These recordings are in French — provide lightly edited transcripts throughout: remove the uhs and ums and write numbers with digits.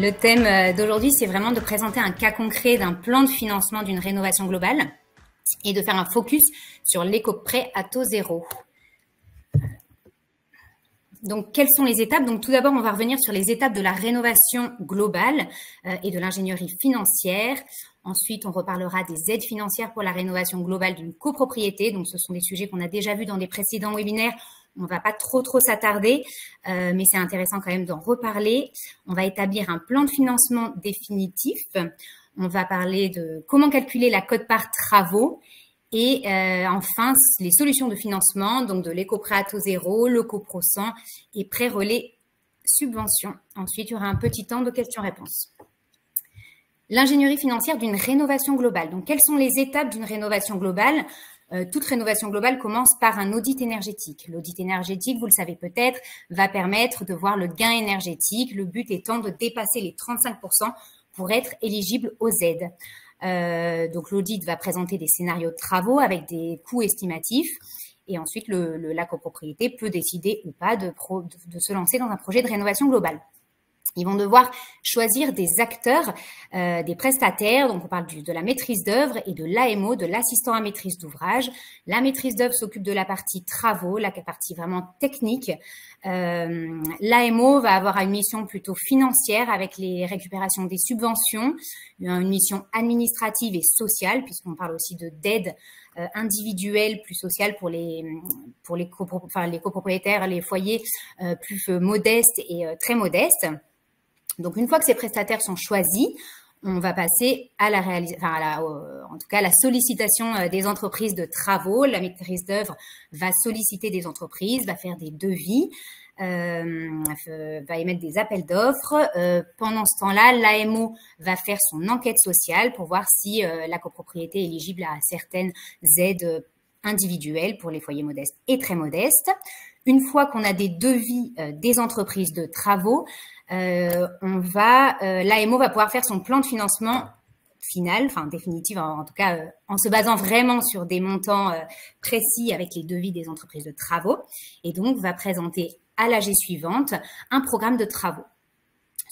Le thème d'aujourd'hui, c'est vraiment de présenter un cas concret d'un plan de financement d'une rénovation globale et de faire un focus sur l'éco-prêt à taux zéro. Donc, quelles sont les étapes? Donc, tout d'abord, on va revenir sur les étapes de la rénovation globale et de l'ingénierie financière. Ensuite, on reparlera des aides financières pour la rénovation globale d'une copropriété. Donc, ce sont des sujets qu'on a déjà vus dans des précédents webinaires. On ne va pas trop s'attarder, mais c'est intéressant quand même d'en reparler. On va établir un plan de financement définitif. On va parler de comment calculer la quote-part travaux. Et enfin, les solutions de financement, donc de l'éco-prêt à taux zéro, le copro 100 et prêt relais subvention. Ensuite, il y aura un petit temps de questions-réponses. L'ingénierie financière d'une rénovation globale. Donc, quelles sont les étapes d'une rénovation globale? Toute rénovation globale commence par un audit énergétique. L'audit énergétique, vous le savez peut-être, va permettre de voir le gain énergétique, le but étant de dépasser les 35% pour être éligible aux aides. Donc, l'audit va présenter des scénarios de travaux avec des coûts estimatifs et ensuite, la copropriété peut décider ou pas de se lancer dans un projet de rénovation globale. Ils vont devoir choisir des acteurs, des prestataires. Donc, on parle de la maîtrise d'œuvre et de l'AMO, de l'assistant à maîtrise d'ouvrage. La maîtrise d'œuvre s'occupe de la partie travaux, la partie vraiment technique. L'AMO va avoir une mission plutôt financière avec les récupérations des subventions, une mission administrative et sociale, puisqu'on parle aussi d'aide individuelle plus sociale pour les copropriétaires, les foyers plus modestes et très modestes. Donc, une fois que ces prestataires sont choisis, on va passer à en tout cas, à la sollicitation des entreprises de travaux. La maîtrise d'œuvre va solliciter des entreprises, va faire des devis, va émettre des appels d'offres. Pendant ce temps-là, l'AMO va faire son enquête sociale pour voir si la copropriété est éligible à certaines aides individuelles pour les foyers modestes et très modestes. Une fois qu'on a des devis des entreprises de travaux, l'AMO va pouvoir faire son plan de financement final, enfin définitif en tout cas, en se basant vraiment sur des montants précis avec les devis des entreprises de travaux, et donc va présenter à l'AG suivante un programme de travaux.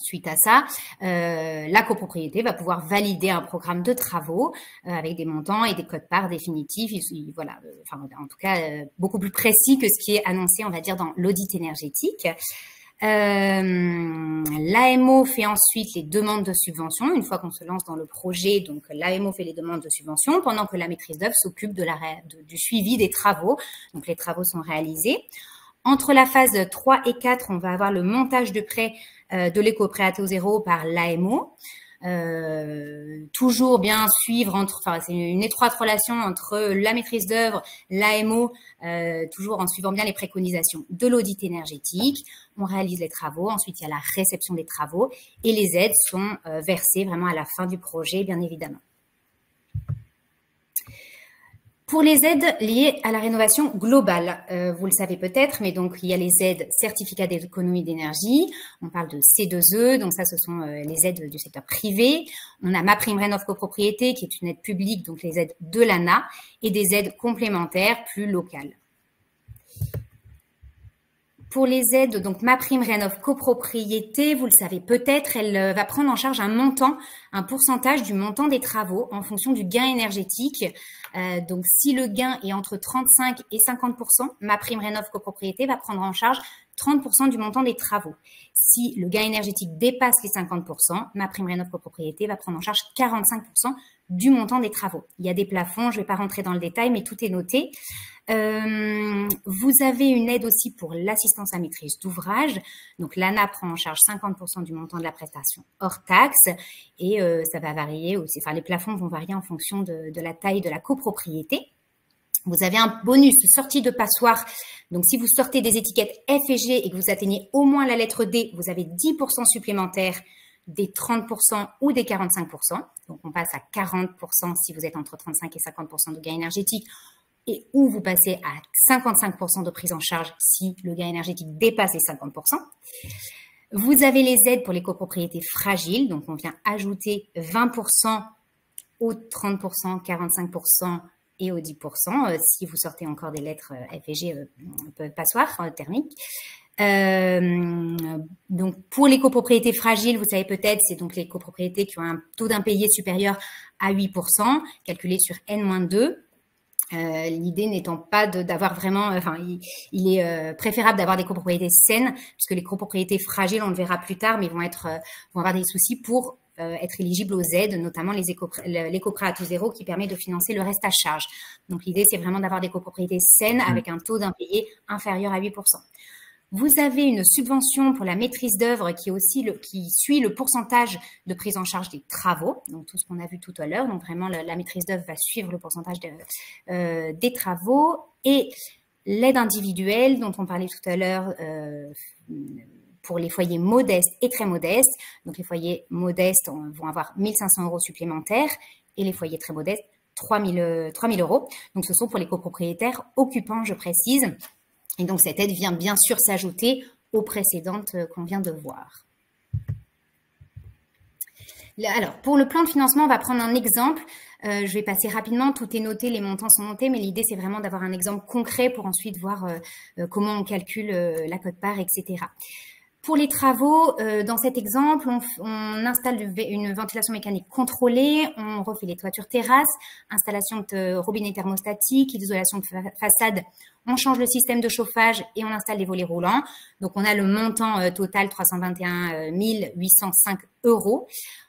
Suite à ça, la copropriété va pouvoir valider un programme de travaux avec des montants et des quotes-parts définitifs. Voilà, en tout cas, beaucoup plus précis que ce qui est annoncé, on va dire, dans l'audit énergétique. L'AMO fait ensuite les demandes de subvention. Une fois qu'on se lance dans le projet, donc l'AMO fait les demandes de subvention pendant que la maîtrise d'œuvre s'occupe du suivi des travaux. Donc, les travaux sont réalisés. Entre la phase 3 et 4, on va avoir le montage de prêt de l'éco-prêt à taux zéro par l'AMO. Toujours bien suivre c'est une étroite relation entre la maîtrise d'œuvre, l'AMO, toujours en suivant bien les préconisations de l'audit énergétique. On réalise les travaux, ensuite il y a la réception des travaux et les aides sont versées vraiment à la fin du projet, bien évidemment. Pour les aides liées à la rénovation globale, vous le savez peut-être, mais donc il y a les aides certificats d'économie d'énergie, on parle de C2E, donc ça ce sont les aides du secteur privé. On a MaPrimeRénov' copropriété qui est une aide publique, donc les aides de l'ANA, et des aides complémentaires plus locales. Pour les aides, donc MaPrimeRénov' copropriété, vous le savez peut-être, elle va prendre en charge un pourcentage du montant des travaux en fonction du gain énergétique. Donc, si le gain est entre 35 et 50%, MaPrimeRénov' copropriété va prendre en charge 30% du montant des travaux. Si le gain énergétique dépasse les 50%, MaPrimeRénov' copropriété va prendre en charge 45% du montant des travaux. Il y a des plafonds, je ne vais pas rentrer dans le détail, mais tout est noté. Vous avez une aide aussi pour l'assistance à maîtrise d'ouvrage. Donc, l'ANA prend en charge 50% du montant de la prestation hors taxe et ça va varier aussi. Enfin, les plafonds vont varier en fonction de la taille de la copropriété. Vous avez un bonus sortie de passoire. Donc, si vous sortez des étiquettes F et G et que vous atteignez au moins la lettre D, vous avez 10% supplémentaires des 30% ou des 45%. Donc, on passe à 40% si vous êtes entre 35 et 50% de gain énergétique, et où vous passez à 55% de prise en charge si le gain énergétique dépasse les 50%. Vous avez les aides pour les copropriétés fragiles. Donc, on vient ajouter 20% aux 30%, 45% et aux 10% si vous sortez encore des lettres F et G passoire thermique. Donc, pour les copropriétés fragiles, vous savez peut-être, c'est donc les copropriétés qui ont un taux d'impayé supérieur à 8%, calculé sur N-2. L'idée n'étant pas d'avoir vraiment, enfin, il est préférable d'avoir des copropriétés saines, puisque les copropriétés fragiles, on le verra plus tard, mais vont avoir des soucis pour être éligibles aux aides, notamment l'éco-prêt à taux zéro qui permet de financer le reste à charge. Donc, l'idée, c'est vraiment d'avoir des copropriétés saines avec un taux d'impayé inférieur à 8%. Vous avez une subvention pour la maîtrise d'œuvre qui suit le pourcentage de prise en charge des travaux, donc tout ce qu'on a vu tout à l'heure. Donc vraiment, la maîtrise d'œuvre va suivre le pourcentage des travaux. Et l'aide individuelle dont on parlait tout à l'heure pour les foyers modestes et très modestes. Donc les foyers modestes vont avoir 1 500 € supplémentaires et les foyers très modestes 3 000 €. Donc ce sont pour les copropriétaires occupants, je précise. Et donc, cette aide vient bien sûr s'ajouter aux précédentes qu'on vient de voir. Alors, pour le plan de financement, on va prendre un exemple. Je vais passer rapidement. Tout est noté, les montants sont notés, mais l'idée, c'est vraiment d'avoir un exemple concret pour ensuite voir comment on calcule la quote-part, etc. Pour les travaux, dans cet exemple, on installe une ventilation mécanique contrôlée, on refait les toitures terrasses, installation de robinets thermostatiques, isolation de façade, on change le système de chauffage et on installe les volets roulants. Donc, on a le montant total 321 805 €.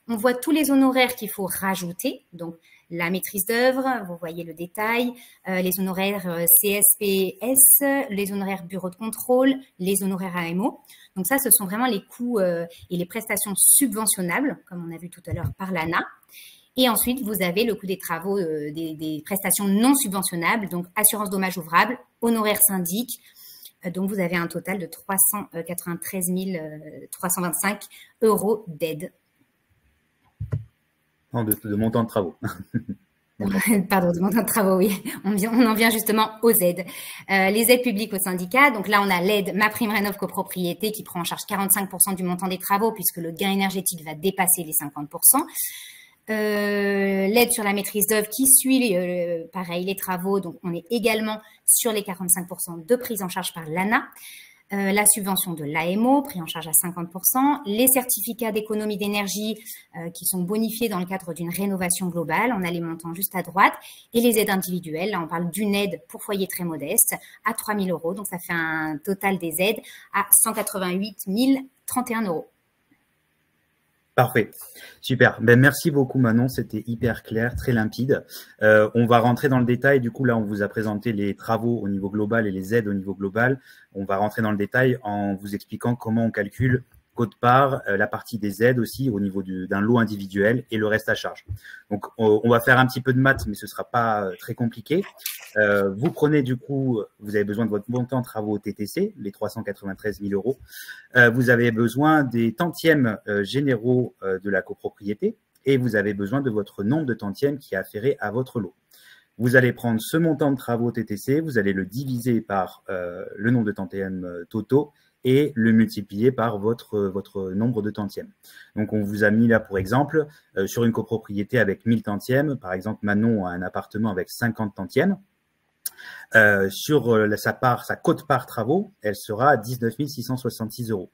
On voit tous les honoraires qu'il faut rajouter. Donc, la maîtrise d'œuvre, vous voyez le détail, les honoraires CSPS, les honoraires bureau de contrôle, les honoraires AMO. Donc ça, ce sont vraiment les coûts et les prestations subventionnables, comme on a vu tout à l'heure par l'ANA. Et ensuite, vous avez le coût des travaux, des prestations non subventionnables, donc assurance dommage ouvrable, honoraires syndic. Donc, vous avez un total de 393 325 € d'aide. De montant de travaux. Pardon, de montant de travaux, oui. On en vient justement aux aides. Les aides publiques aux syndicats. Donc là, on a l'aide MaPrimeRénov' copropriété qui prend en charge 45% du montant des travaux puisque le gain énergétique va dépasser les 50%. L'aide sur la maîtrise d'œuvre qui suit, pareil, les travaux. Donc, on est également sur les 45% de prise en charge par l'ANA. La subvention de l'AMO, pris en charge à 50%, les certificats d'économie d'énergie qui sont bonifiés dans le cadre d'une rénovation globale, on a les montants juste à droite, et les aides individuelles, là on parle d'une aide pour foyer très modeste à 3 000 €, donc ça fait un total des aides à 188 031 €. Parfait, super. Ben, merci beaucoup Manon, c'était hyper clair, très limpide. On va rentrer dans le détail. Du coup, là, on vous a présenté les travaux au niveau global et les aides au niveau global. On va rentrer dans le détail en vous expliquant comment on calcule quote-part, la partie des aides aussi au niveau d'un lot individuel et le reste à charge. Donc, on va faire un petit peu de maths, mais ce sera pas très compliqué. Vous prenez du coup, vous avez besoin de votre montant de travaux TTC, les 393 000 €. Vous avez besoin des tantièmes généraux de la copropriété et vous avez besoin de votre nombre de tantièmes qui est afféré à votre lot. Vous allez prendre ce montant de travaux TTC, vous allez le diviser par le nombre de tantièmes totaux et le multiplier par votre nombre de tantièmes. Donc, on vous a mis là, pour exemple, sur une copropriété avec 1000 tantièmes, par exemple, Manon a un appartement avec 50 tantièmes. Sur sa quote-part travaux, elle sera à 19 666 €.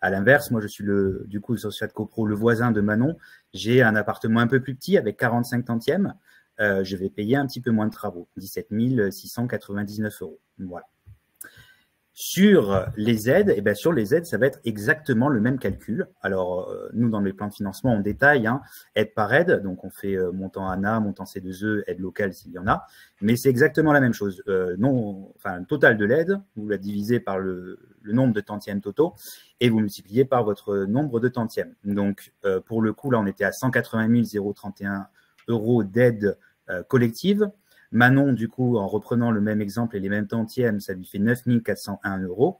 À l'inverse, moi, je suis du coup, sur cette copro, le voisin de Manon. J'ai un appartement un peu plus petit avec 45 tantièmes. Je vais payer un petit peu moins de travaux, 17 699 €. Voilà. Sur les aides, eh bien, sur les aides, ça va être exactement le même calcul. Alors, nous, dans les plans de financement, on détaille aide par aide. Donc, on fait montant ANA, montant C2E, aide locale s'il y en a. Mais c'est exactement la même chose. Le total de l'aide, vous la divisez par le nombre de tantièmes totaux et vous multipliez par votre nombre de tantièmes. Donc, pour le coup, là, on était à 180 031 € d'aide collective. Manon, du coup, en reprenant le même exemple et les mêmes tantièmes, ça lui fait 9 401 €.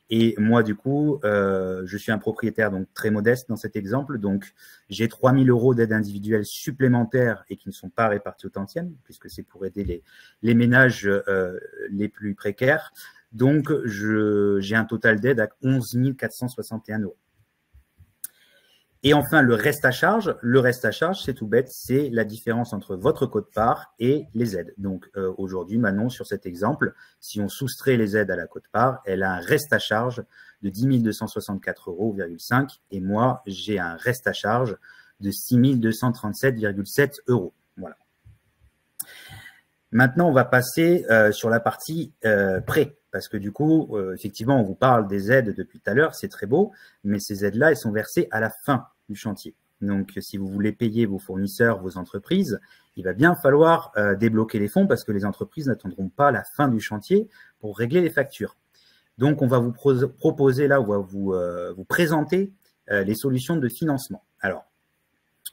Et moi, du coup, je suis un propriétaire donc très modeste dans cet exemple. Donc, j'ai 3 000 € d'aide individuelle supplémentaires et qui ne sont pas répartis aux tantièmes, puisque c'est pour aider les ménages les plus précaires. Donc, j'ai un total d'aide à 11 461 €. Et enfin, le reste à charge, c'est tout bête, c'est la différence entre votre quote-part et les aides. Donc aujourd'hui, Manon, sur cet exemple, si on soustrait les aides à la quote-part, elle a un reste à charge de 10 264,5 € et moi, j'ai un reste à charge de 6 237,7 €. Voilà. Maintenant, on va passer sur la partie prêt. Parce que du coup, effectivement, on vous parle des aides depuis tout à l'heure, c'est très beau, mais ces aides-là, elles sont versées à la fin du chantier. Donc, si vous voulez payer vos fournisseurs, vos entreprises, il va bien falloir débloquer les fonds parce que les entreprises n'attendront pas la fin du chantier pour régler les factures. Donc, on va vous proposer là, on va vous présenter les solutions de financement. Alors,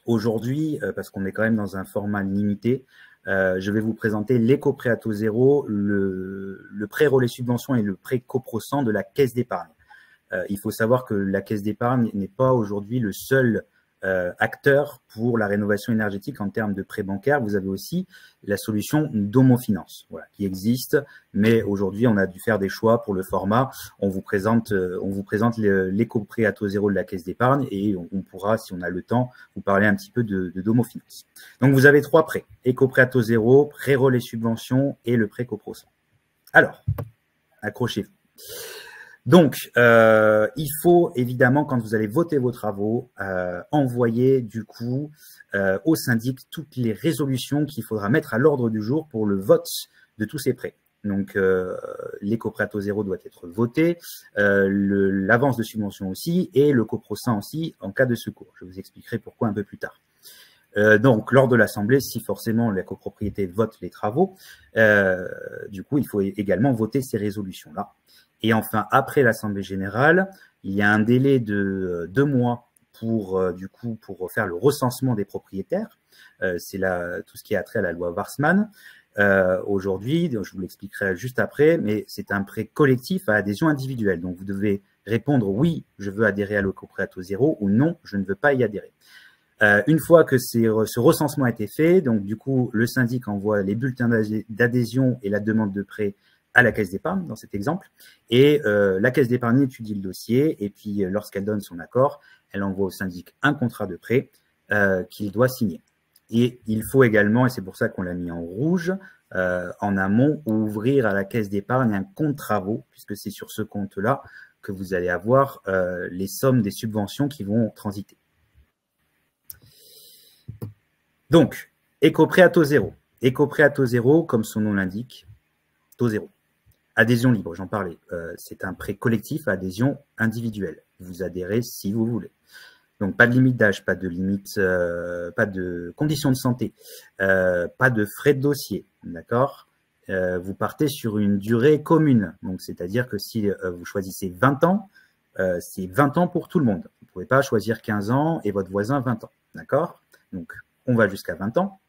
aujourd'hui, parce qu'on est quand même dans un format limité, je vais vous présenter l'éco-prêt à taux zéro, le prêt relais subvention et le prêt coprosan de la caisse d'épargne. Il faut savoir que la caisse d'épargne n'est pas aujourd'hui le seul acteur pour la rénovation énergétique en termes de prêt bancaire. Vous avez aussi la solution Domofinance, voilà, qui existe, mais aujourd'hui on a dû faire des choix pour le format. On vous présente l'éco-prêt à taux zéro de la caisse d'épargne et on pourra, si on a le temps, vous parler un petit peu de Domofinance. Donc vous avez 3 prêts, éco-prêt à taux zéro, prêt relais subvention et le prêt coprosan. Alors, accrochez-vous. Donc, il faut évidemment, quand vous allez voter vos travaux, envoyer du coup au syndic toutes les résolutions qu'il faudra mettre à l'ordre du jour pour le vote de tous ces prêts. Donc, l'éco-prêt à taux zéro doit être voté, l'avance de subvention aussi et le coprosan aussi en cas de secours. Je vous expliquerai pourquoi un peu plus tard. Donc, lors de l'Assemblée, si forcément la copropriété vote les travaux, du coup, il faut également voter ces résolutions-là. Et enfin, après l'Assemblée générale, il y a un délai de 2 mois pour faire le recensement des propriétaires. C'est tout ce qui a trait à la loi Warsmann. Aujourd'hui, je vous l'expliquerai juste après, mais c'est un prêt collectif à adhésion individuelle. Donc, vous devez répondre oui, je veux adhérer à l'éco-prêt à taux zéro ou non, je ne veux pas y adhérer. Une fois que ce recensement a été fait, donc du coup, le syndic envoie les bulletins d'adhésion et la demande de prêt à la caisse d'épargne, dans cet exemple, et la caisse d'épargne étudie le dossier, et puis lorsqu'elle donne son accord, elle envoie au syndic un contrat de prêt qu'il doit signer. Et il faut également, et c'est pour ça qu'on l'a mis en rouge, en amont, ouvrir à la caisse d'épargne un compte travaux, puisque c'est sur ce compte-là que vous allez avoir les sommes des subventions qui vont transiter. Donc, éco-prêt à taux zéro. Éco-prêt à taux zéro, comme son nom l'indique, taux zéro. Adhésion libre, j'en parlais. C'est un prêt collectif à adhésion individuelle. Vous adhérez si vous voulez. Donc, pas de limite d'âge, pas de limite, pas de conditions de santé, pas de frais de dossier, d'accord. Vous partez sur une durée commune. Donc, c'est-à-dire que si vous choisissez 20 ans, c'est 20 ans pour tout le monde. Vous ne pouvez pas choisir 15 ans et votre voisin 20 ans, d'accord. Donc, on va jusqu'à 20 ans.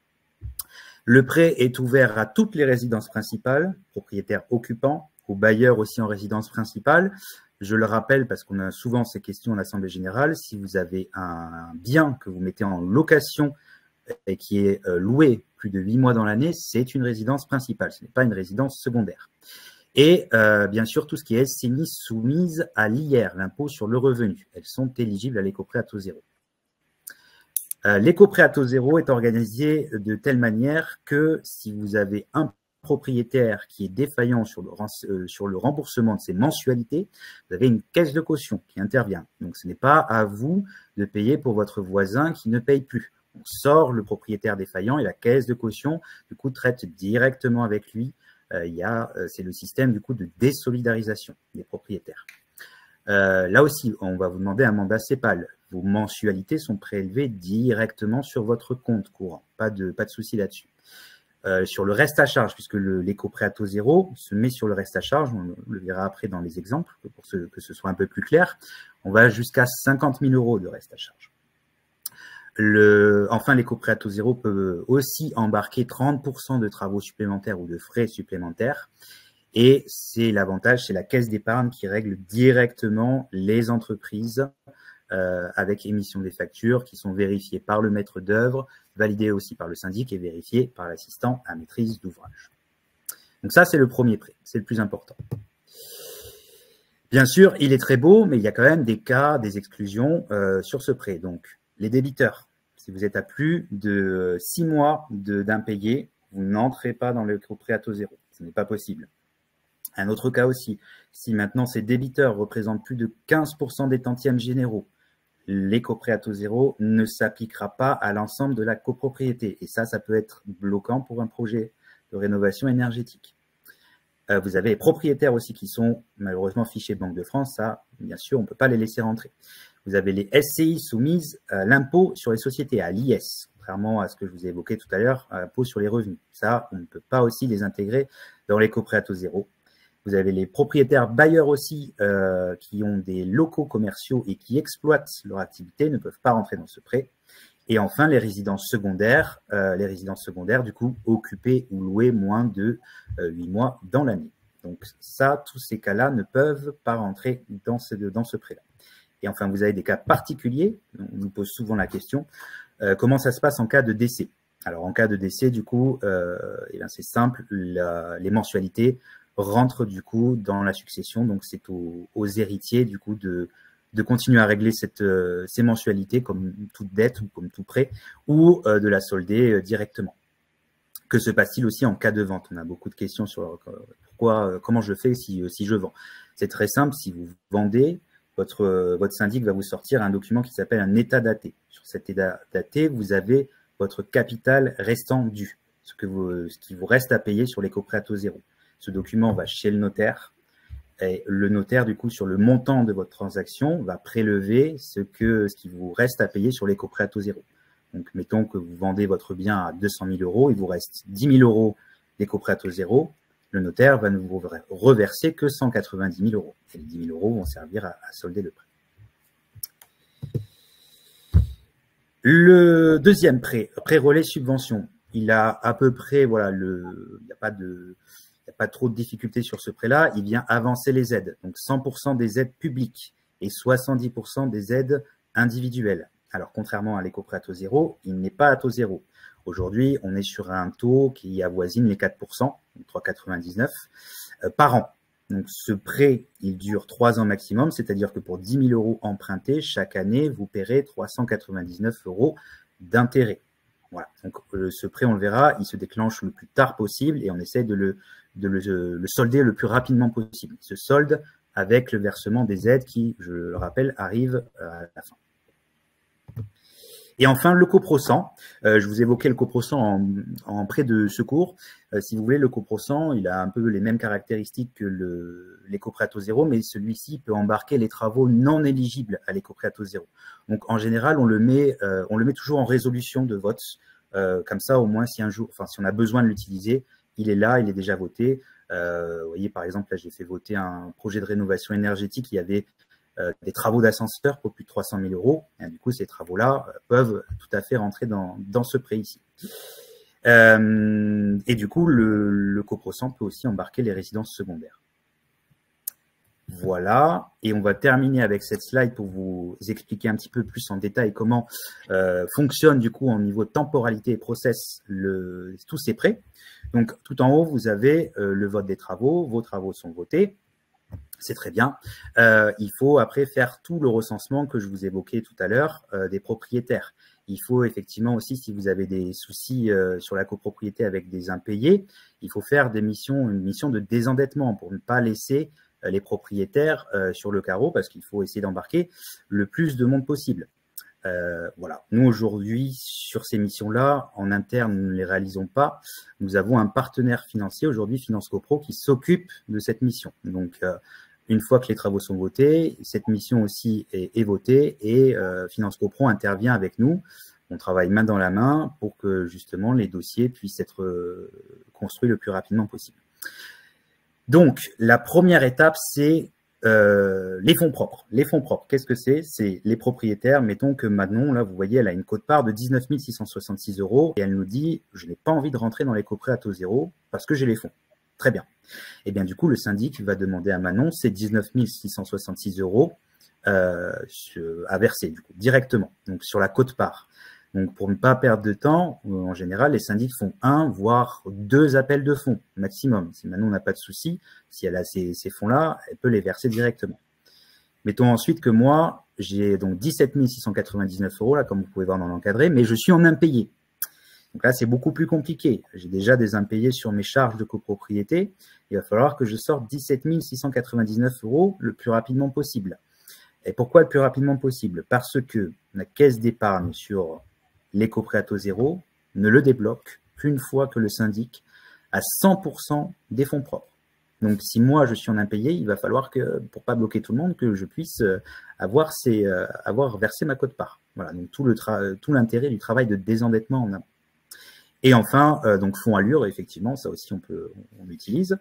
Le prêt est ouvert à toutes les résidences principales, propriétaires occupants, aux bailleurs aussi en résidence principale. Je le rappelle parce qu'on a souvent ces questions en Assemblée générale. Si vous avez un bien que vous mettez en location et qui est loué plus de 8 mois dans l'année, c'est une résidence principale, ce n'est pas une résidence secondaire. Et bien sûr, tout ce qui est SCI soumise à l'IR, l'impôt sur le revenu. Elles sont éligibles à l'éco-prêt à taux zéro. L'éco-prêt à taux zéro est organisé de telle manière que si vous avez un propriétaire qui est défaillant sur le remboursement de ses mensualités, vous avez une caisse de caution qui intervient. Donc, ce n'est pas à vous de payer pour votre voisin qui ne paye plus. On sort le propriétaire défaillant et la caisse de caution, du coup, traite directement avec lui. C'est le système, du coup, de désolidarisation des propriétaires. Là aussi, on va vous demander un mandat CEPAL. Vos mensualités sont prélevées directement sur votre compte courant. Pas de souci là-dessus. Sur le reste à charge, puisque l'éco-prêt à taux zéro se met sur le reste à charge, on le verra après dans les exemples, pour que ce soit un peu plus clair, on va jusqu'à 50 000 € de reste à charge. Enfin, l'éco-prêt à taux zéro peut aussi embarquer 30% de travaux supplémentaires ou de frais supplémentaires. Et c'est l'avantage, c'est la caisse d'épargne qui règle directement les entreprises avec émission des factures qui sont vérifiées par le maître d'œuvre, validées aussi par le syndic et vérifiées par l'assistant à maîtrise d'ouvrage. Donc ça, c'est le premier prêt, c'est le plus important. Bien sûr, il est très beau, mais il y a quand même des cas, des exclusions sur ce prêt. Donc, les débiteurs, si vous êtes à plus de 6 mois d'impayé, vous n'entrez pas dans le prêt à taux zéro. Ce n'est pas possible. Un autre cas aussi, si maintenant ces débiteurs représentent plus de 15% des tantièmes généraux, l'éco-prêt à taux zéro ne s'appliquera pas à l'ensemble de la copropriété. Et ça peut être bloquant pour un projet de rénovation énergétique. Vous avez les propriétaires aussi qui sont malheureusement fichés Banque de France. Ça, bien sûr, on ne peut pas les laisser rentrer. Vous avez les SCI soumises à l'impôt sur les sociétés, à l'IS, contrairement à ce que je vous ai évoqué tout à l'heure, à l'impôt sur les revenus. Ça, on ne peut pas aussi les intégrer dans l'éco-prêt à taux zéro. Vous avez les propriétaires bailleurs aussi qui ont des locaux commerciaux et qui exploitent leur activité, ne peuvent pas rentrer dans ce prêt. Et enfin, les résidences secondaires, du coup, occupées ou louées moins de 8 mois dans l'année. Donc ça, tous ces cas-là ne peuvent pas rentrer dans ce prêt-là. Et enfin, vous avez des cas particuliers, on nous pose souvent la question, comment ça se passe en cas de décès? Alors, en cas de décès, du coup, c'est simple, les mensualités rentrent du coup dans la succession, donc c'est aux héritiers du coup de continuer à régler ces mensualités comme toute dette ou comme tout prêt, ou de la solder directement. Que se passe-t-il aussi en cas de vente? On a beaucoup de questions sur comment je fais si je vends. C'est très simple, si vous vendez, votre syndic va vous sortir un document qui s'appelle un état daté. Sur cet état daté, vous avez votre capital restant dû, ce qui vous reste à payer sur l'éco-prêt à taux zéro. Ce document va chez le notaire. Et le notaire, du coup, sur le montant de votre transaction, va prélever ce qui vous reste à payer sur l'éco-prêt à taux zéro. Donc, mettons que vous vendez votre bien à 200 000 euros, il vous reste 10 000 euros d'éco-prêt à taux zéro. Le notaire va ne vous reverser que 190 000 euros. Et les 10 000 euros vont servir à solder le prêt. Le deuxième prêt relais subvention, il a à peu près, voilà, il n'y a pas trop de difficultés sur ce prêt-là, il vient avancer les aides. Donc 100% des aides publiques et 70% des aides individuelles. Alors, contrairement à l'éco-prêt à taux zéro, il n'est pas à taux zéro. Aujourd'hui, on est sur un taux qui avoisine les 4%, 3,99 par an. Donc, ce prêt, il dure 3 ans maximum, c'est-à-dire que pour 10 000 euros empruntés, chaque année, vous paierez 399 euros d'intérêt. Voilà. Donc, ce prêt, on le verra, il se déclenche le plus tard possible et on essaie de le solder le plus rapidement possible. Il se solde avec le versement des aides qui, je le rappelle, arrivent à la fin. Et enfin, le coprosan. Je vous évoquais le coprosan en prêt de secours. Si vous voulez, le coprosan, il a un peu les mêmes caractéristiques que l'éco-prêt à taux zéro, mais celui-ci peut embarquer les travaux non éligibles à l'éco-prêt à taux zéro. Donc, en général, on le met toujours en résolution de vote. Comme ça, au moins, si on a besoin de l'utiliser, il est là, il est déjà voté. Vous voyez, par exemple, là, j'ai fait voter un projet de rénovation énergétique. Il y avait des travaux d'ascenseur pour plus de 300 000 euros. Et du coup, ces travaux-là peuvent tout à fait rentrer dans ce prêt ici. Et du coup, le coprosan peut aussi embarquer les résidences secondaires. Voilà, et on va terminer avec cette slide pour vous expliquer un petit peu plus en détail comment fonctionne du coup au niveau de temporalité et process tous ces prêts. Donc, tout en haut, vous avez le vote des travaux, vos travaux sont votés. C'est très bien. Il faut après faire tout le recensement que je vous évoquais tout à l'heure des propriétaires. Il faut effectivement aussi, si vous avez des soucis sur la copropriété avec des impayés, il faut faire une mission de désendettement pour ne pas laisser les propriétaires sur le carreau parce qu'il faut essayer d'embarquer le plus de monde possible. Voilà. Nous, aujourd'hui, sur ces missions-là, en interne, nous ne les réalisons pas. Nous avons un partenaire financier, aujourd'hui, Finance Copro, qui s'occupe de cette mission. Donc, une fois que les travaux sont votés, cette mission aussi est votée et Finance Copro intervient avec nous. On travaille main dans la main pour que, justement, les dossiers puissent être construits le plus rapidement possible. Donc, la première étape, c'est les fonds propres. Les fonds propres, qu'est-ce que c'est? C'est les propriétaires. Mettons que Manon, là, vous voyez, elle a une quote-part de 19 666 euros et elle nous dit « Je n'ai pas envie de rentrer dans l'éco-prêt à taux zéro parce que j'ai les fonds. » Très bien. Et bien, du coup, le syndic va demander à Manon ces 19 666 euros à verser du coup, directement, donc sur la quote-part. Donc, pour ne pas perdre de temps, en général, les syndics font 1, voire 2 appels de fonds maximum. Si Manon n'a pas de souci, si elle a ces fonds-là, elle peut les verser directement. Mettons ensuite que moi, j'ai donc 17 699 €, là, comme vous pouvez voir dans l'encadré, mais je suis en impayé. Donc là, c'est beaucoup plus compliqué. J'ai déjà des impayés sur mes charges de copropriété. Il va falloir que je sorte 17 699 € le plus rapidement possible. Et pourquoi le plus rapidement possible? Parce que la caisse d'épargne sur l'éco-prêt à taux zéro ne le débloque qu'une fois que le syndic a 100% des fonds propres. Donc, si moi, je suis en impayé, il va falloir que, pour pas bloquer tout le monde, que je puisse avoir versé ma quote-part. Voilà, donc tout l'intérêt du travail de désendettement en amont. Et enfin, donc fonds Allure, effectivement, ça aussi on l'utilise,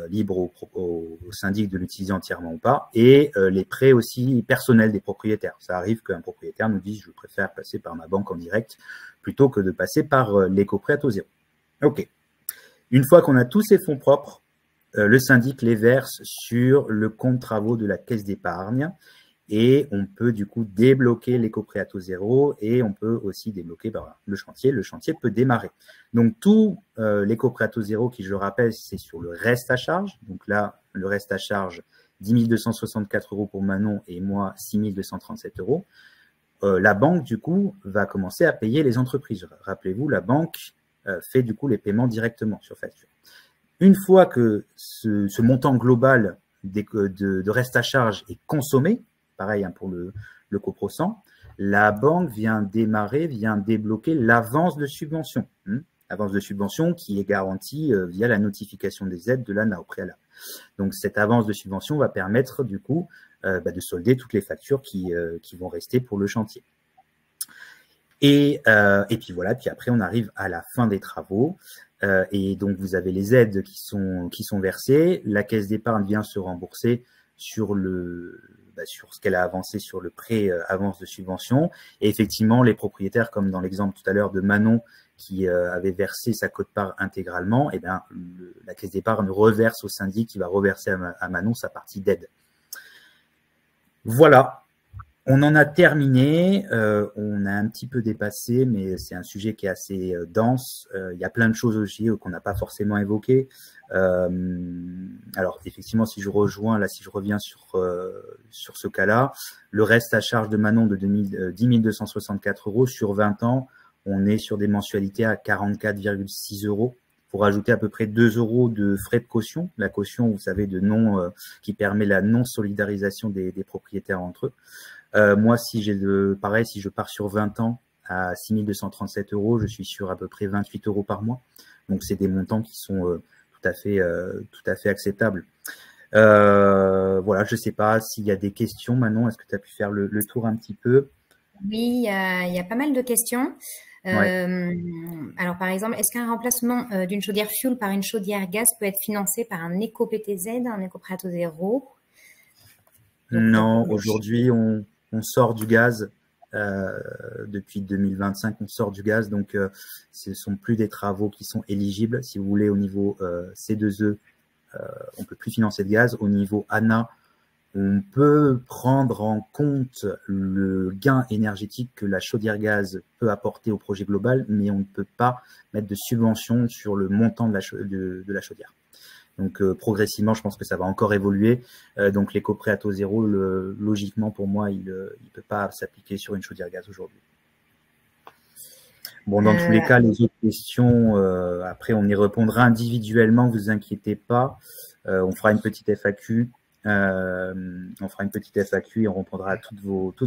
libre au syndic de l'utiliser entièrement ou pas, et les prêts aussi personnels des propriétaires. Ça arrive qu'un propriétaire nous dise je préfère passer par ma banque en direct plutôt que de passer par l'éco-prêt à taux zéro. Ok. Une fois qu'on a tous ces fonds propres, le syndic les verse sur le compte travaux de la caisse d'épargne. Et on peut du coup débloquer l'éco-prêt à taux zéro et on peut aussi débloquer le chantier. Le chantier peut démarrer. Donc tout l'éco-prêt à taux zéro qui, je rappelle, c'est sur le reste à charge. Donc là, le reste à charge, 10 264 € pour Manon et moi, 6 237 €. La banque, du coup, va commencer à payer les entreprises. Rappelez-vous, la banque fait du coup les paiements directement sur facture. Une fois que ce montant global de reste à charge est consommé, pareil pour le copro 100, la banque vient débloquer l'avance de subvention. Avance de subvention qui est garantie via la notification des aides de l'ANA au préalable. Donc, cette avance de subvention va permettre du coup de solder toutes les factures qui vont rester pour le chantier. Et puis voilà, puis après on arrive à la fin des travaux. Et donc, vous avez les aides qui sont versées. La caisse d'épargne vient se rembourser sur ce qu'elle a avancé sur le prêt avance de subvention. Et effectivement, les propriétaires, comme dans l'exemple tout à l'heure de Manon, qui avait versé sa quote-part intégralement, eh bien, la caisse d'épargne reverse au syndic qui va reverser à Manon sa partie d'aide. Voilà. On en a terminé, on a un petit peu dépassé, mais c'est un sujet qui est assez dense. Il y a plein de choses aussi qu'on n'a pas forcément évoquées. Alors, effectivement, si je reviens sur ce cas-là, le reste à charge de Manon de 10 264 € sur 20 ans, on est sur des mensualités à 44,6 €. Il faut rajouter à peu près 2 € de frais de caution. La caution, vous savez, qui permet la non-solidarisation des propriétaires entre eux. Moi, si je pars sur 20 ans à 6 237 €, je suis sur à peu près 28 € par mois. Donc, c'est des montants qui sont tout à fait acceptables. Voilà, je ne sais pas s'il y a des questions. Manon, est-ce que tu as pu faire le tour un petit peu? Oui, il y a pas mal de questions. Ouais. Alors, par exemple, est-ce qu'un remplacement d'une chaudière fuel par une chaudière gaz peut être financé par un éco-PTZ, un éco-prêt à taux zéro? Non, aujourd'hui, on sort du gaz. Depuis 2025, on sort du gaz. Donc, ce ne sont plus des travaux qui sont éligibles. Si vous voulez, au niveau C2E, on ne peut plus financer de gaz. Au niveau ANA, on peut prendre en compte le gain énergétique que la chaudière gaz peut apporter au projet global, mais on ne peut pas mettre de subvention sur le montant de la chaudière. Donc, progressivement, je pense que ça va encore évoluer. Donc, l'éco-prêt à taux zéro, logiquement, pour moi, il ne peut pas s'appliquer sur une chaudière gaz aujourd'hui. Bon, dans tous les cas, les autres questions, après, on y répondra individuellement, ne vous inquiétez pas. On fera une petite FAQ. Et on répondra à toutes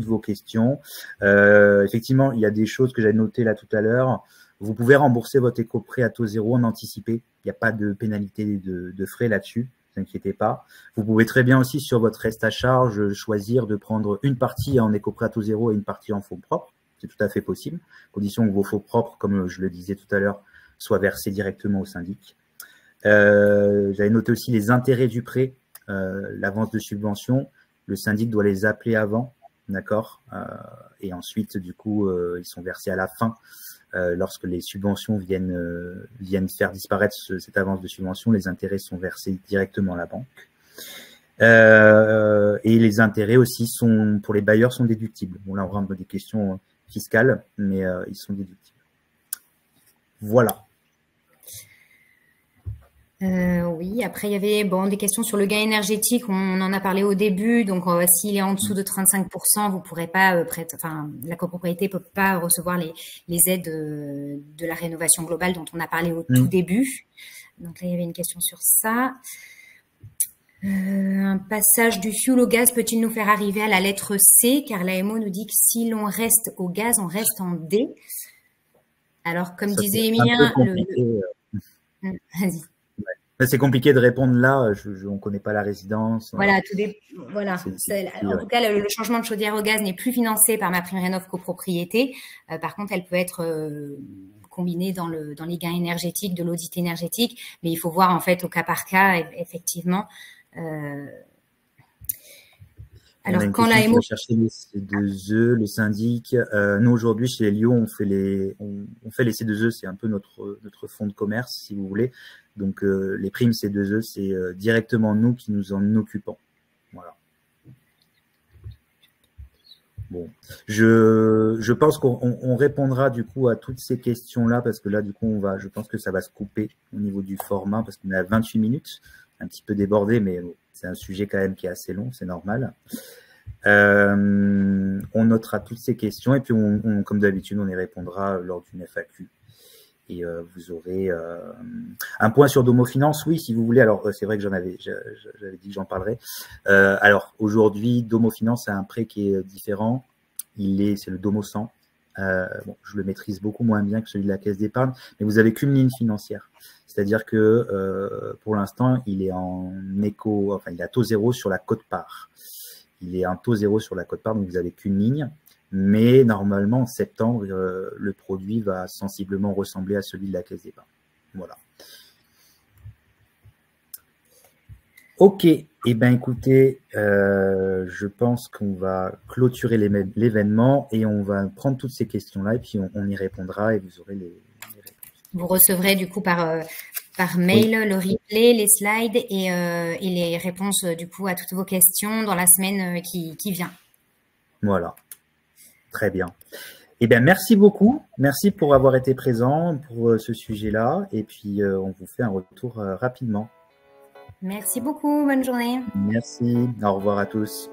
vos questions. Effectivement, il y a des choses que j'avais notées là tout à l'heure. Vous pouvez rembourser votre éco-prêt à taux zéro en anticipé. Il n'y a pas de pénalité de frais là-dessus. Ne vous inquiétez pas. Vous pouvez très bien aussi, sur votre reste à charge, choisir de prendre une partie en éco-prêt à taux zéro et une partie en fonds propres. C'est tout à fait possible. Condition que vos fonds propres, comme je le disais tout à l'heure, soient versés directement au syndic. J'avais noté aussi les intérêts du prêt. L'avance de subvention, le syndic doit les appeler avant, d'accord, et ensuite, du coup, ils sont versés à la fin. Lorsque les subventions viennent faire disparaître cette avance de subvention, les intérêts sont versés directement à la banque. Et les intérêts aussi pour les bailleurs sont déductibles. Bon, là, on rentre dans des questions fiscales, mais ils sont déductibles. Voilà. Oui, après il y avait des questions sur le gain énergétique, on en a parlé au début, donc s'il est en dessous de 35%, vous pourrez pas la copropriété peut pas recevoir les aides de la rénovation globale dont on a parlé au tout début. Donc là il y avait une question sur ça. Un passage du fioul au gaz peut-il nous faire arriver à la lettre C, car l'AMO nous dit que si l'on reste au gaz, on reste en D. Alors comme disait Emilien, vas-y. C'est compliqué de répondre là, on ne connaît pas la résidence. Voilà, en tout cas, le changement de chaudière au gaz n'est plus financé par MaPrimeRénov' copropriété. Par contre, elle peut être combinée dans les gains énergétiques, de l'audit énergétique, mais il faut voir en fait au cas par cas, effectivement. Alors, quand l'AMO chercher les C2E, le syndic, nous aujourd'hui chez Elio, on fait les C2E, c'est un peu notre fonds de commerce, si vous voulez. Donc les primes C2E, c'est directement nous qui nous en occupons. Voilà. Bon, je pense qu'on répondra du coup à toutes ces questions-là parce que là, du coup, je pense que ça va se couper au niveau du format parce qu'on est à 28 minutes, un petit peu débordé, mais c'est un sujet quand même qui est assez long, c'est normal. On notera toutes ces questions et puis comme d'habitude, on y répondra lors d'une FAQ. Et vous aurez un point sur Domo Finance, oui, si vous voulez. Alors, c'est vrai que j'avais dit que j'en parlerai. Alors, aujourd'hui, Domo Finance a un prêt qui est différent. C'est le Domo 100. Bon, je le maîtrise beaucoup moins bien que celui de la Caisse d'épargne, mais vous avez qu'une ligne financière. C'est-à-dire que pour l'instant, il est en il est à taux zéro sur la quote-part. Il est en taux zéro sur la quote-part, donc vous n'avez qu'une ligne. Mais normalement, en septembre, le produit va sensiblement ressembler à celui de la Caisse d'épargne. Voilà. Ok. Eh bien, écoutez, je pense qu'on va clôturer l'événement et on va prendre toutes ces questions-là et puis on y répondra et vous aurez les réponses. Vous recevrez du coup par mail le replay, les slides et les réponses du coup à toutes vos questions dans la semaine qui vient. Voilà. Très bien. Eh bien, merci beaucoup. Merci pour avoir été présent pour ce sujet-là. Et puis, on vous fait un retour rapidement. Merci beaucoup. Bonne journée. Merci. Au revoir à tous.